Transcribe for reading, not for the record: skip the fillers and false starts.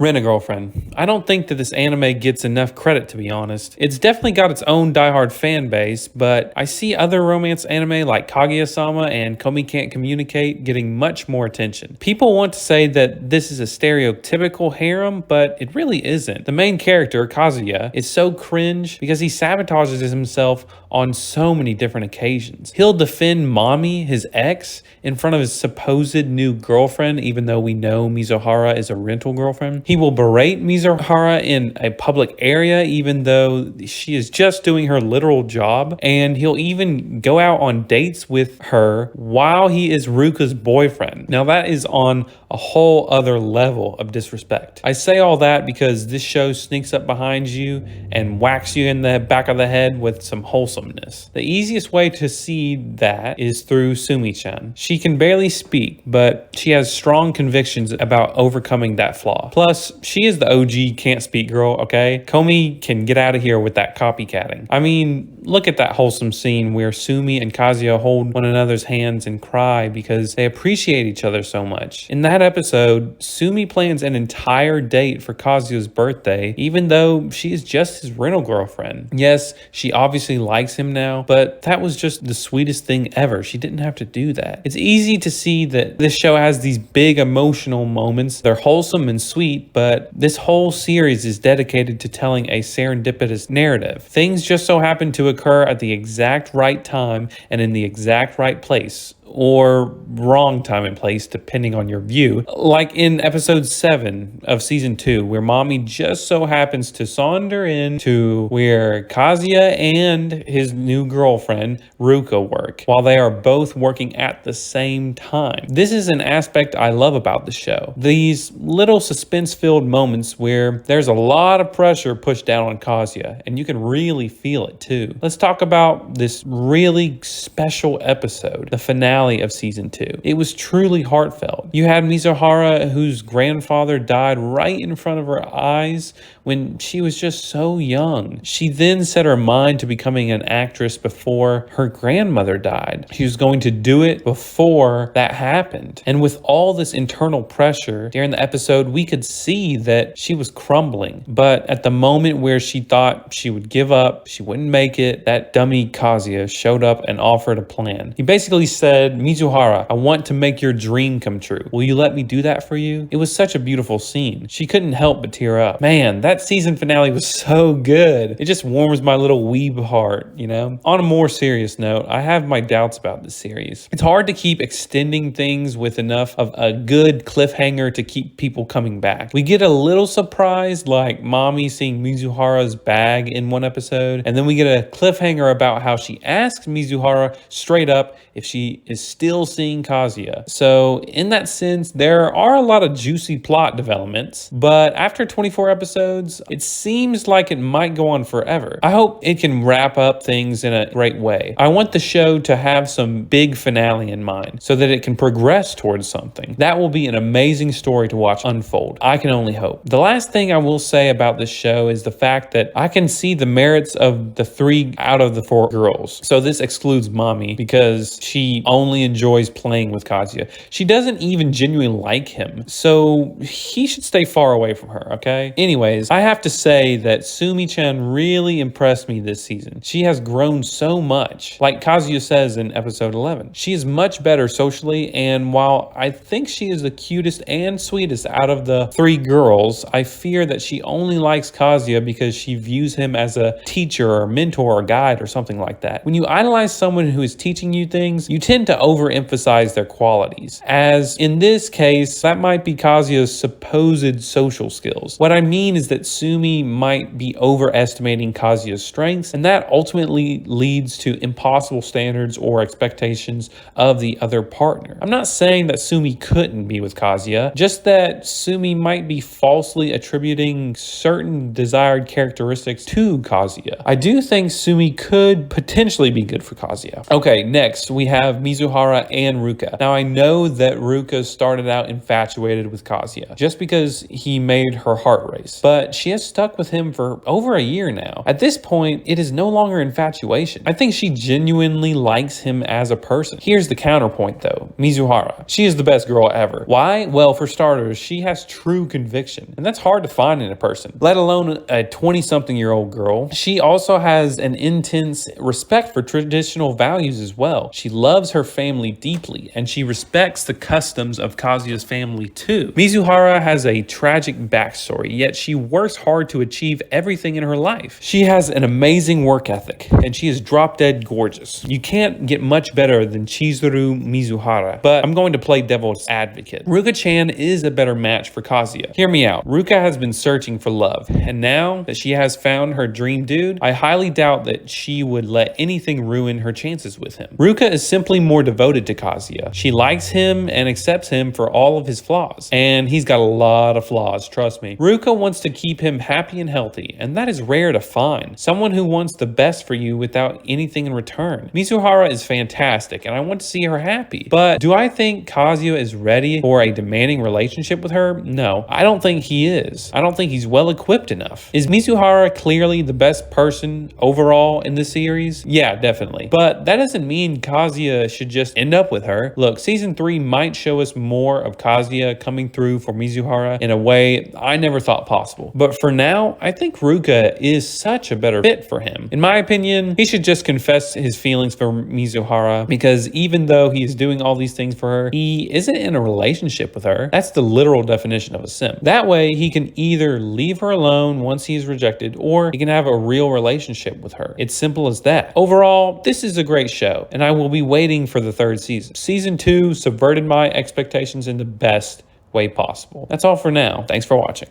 Rent-A-Girlfriend. I don't think that this anime gets enough credit, to be honest. It's definitely got its own diehard fan base, but I see other romance anime like Kaguya-sama and Komi Can't Communicate getting much more attention. People want to say that this is a stereotypical harem, but it really isn't. The main character, Kazuya, is so cringe because he sabotages himself on so many different occasions. He'll defend Mommy, his ex, in front of his supposed new girlfriend, even though we know Mizuhara is a rental girlfriend. He will berate Mizuhara in a public area, even though she is just doing her literal job. And he'll even go out on dates with her while he is Ruka's boyfriend. Now that is on a whole other level of disrespect. I say all that because this show sneaks up behind you and whacks you in the back of the head with some wholesomeness. The easiest way to see that is through Sumi-chan. She can barely speak, but she has strong convictions about overcoming that flaw. Plus, she is the OG can't speak girl, okay? Komi can get out of here with that copycatting. I mean, look at that wholesome scene where Sumi and Kazuya hold one another's hands and cry because they appreciate each other so much. In that episode, Sumi plans an entire date for Kazuya's birthday, even though she is just his rental girlfriend. Yes, she obviously likes him now, but that was just the sweetest thing ever. She didn't have to do that. It's easy to see that this show has these big emotional moments. They're wholesome and sweet, but this whole series is dedicated to telling a serendipitous narrative. Things just so happen to occur at the exact right time and in the exact right place, or wrong time and place, depending on your view. Like in episode 7 of season 2, where Mommy just so happens to saunter into where Kazuya and his new girlfriend, Ruka, work, while they are both working at the same time. This is an aspect I love about the show. These little suspense-filled moments where there's a lot of pressure pushed down on Kazuya, and you can really feel it too. Let's talk about this really special episode, the finale of season 2. It was truly heartfelt. You had Mizuhara, whose grandfather died right in front of her eyes when she was just so young. She then set her mind to becoming an actress before her grandmother died. She was going to do it before that happened. And with all this internal pressure during the episode, we could see that she was crumbling. But at the moment where she thought she would give up, she wouldn't make it, that dummy Kazuya showed up and offered a plan. He basically said, Mizuhara, I want to make your dream come true. Will you let me do that for you? It was such a beautiful scene. She couldn't help but tear up. Man, that season finale was so good. It just warms my little weeb heart, you know? On a more serious note, I have my doubts about this series. It's hard to keep extending things with enough of a good cliffhanger to keep people coming back. We get a little surprised, like Mommy seeing Mizuhara's bag in one episode, and then we get a cliffhanger about how she asks Mizuhara straight up if she is still seeing Kazuya. So in that sense, there are a lot of juicy plot developments, but after 24 episodes, it seems like it might go on forever. I hope it can wrap up things in a great way. I want the show to have some big finale in mind so that it can progress towards something. That will be an amazing story to watch unfold. I can only hope. The last thing I will say about this show is the fact that I can see the merits of the 3 out of the 4 girls. So this excludes Mommy because she only enjoys playing with Kazuya. She doesn't even genuinely like him, so he should stay far away from her, okay? Anyways, I have to say that Sumi-chan really impressed me this season. She has grown so much. Like Kazuya says in episode 11, she is much better socially, and while I think she is the cutest and sweetest out of the 3 girls, I fear that she only likes Kazuya because she views him as a teacher or mentor or guide or something like that. When you idolize someone who is teaching you things, you tend to overemphasize their qualities. As in this case, that might be Kazuya's supposed social skills. What I mean is that Sumi might be overestimating Kazuya's strengths, and that ultimately leads to impossible standards or expectations of the other partner. I'm not saying that Sumi couldn't be with Kazuya, just that Sumi might be falsely attributing certain desired characteristics to Kazuya. I do think Sumi could potentially be good for Kazuya. Okay, next we have Mizuhara Mizuhara and Ruka. Now, I know that Ruka started out infatuated with Kazuya just because he made her heart race, but she has stuck with him for over a year now. At this point, it is no longer infatuation. I think she genuinely likes him as a person. Here's the counterpoint though, Mizuhara. She is the best girl ever. Why? Well, for starters, she has true conviction, and that's hard to find in a person, let alone a 20-something-year-old girl. She also has an intense respect for traditional values as well. She loves her family deeply, and she respects the customs of Kazuya's family too. Mizuhara has a tragic backstory, yet she works hard to achieve everything in her life. She has an amazing work ethic, and she is drop-dead gorgeous. You can't get much better than Chizuru Mizuhara, but I'm going to play devil's advocate. Ruka-chan is a better match for Kazuya. Hear me out. Ruka has been searching for love, and now that she has found her dream dude, I highly doubt that she would let anything ruin her chances with him. Ruka is simply more devoted to Kazuya. She likes him and accepts him for all of his flaws, and he's got a lot of flaws, trust me. Ruka wants to keep him happy and healthy, and that is rare to find. Someone who wants the best for you without anything in return. Mizuhara is fantastic, and I want to see her happy, but do I think Kazuya is ready for a demanding relationship with her? No, I don't think he is. I don't think he's well equipped enough. Is Mizuhara clearly the best person overall in the series? Yeah, definitely. But that doesn't mean Kazuya should just end up with her. Look, season 3 might show us more of Kazuya coming through for Mizuhara in a way I never thought possible. But for now, I think Ruka is such a better fit for him. In my opinion, he should just confess his feelings for Mizuhara, because even though he is doing all these things for her, he isn't in a relationship with her. That's the literal definition of a simp. That way, he can either leave her alone once he is rejected, or he can have a real relationship with her. It's simple as that. Overall, this is a great show, and I will be waiting for the 3rd season. Season 2 subverted my expectations in the best way possible. That's all for now. Thanks for watching.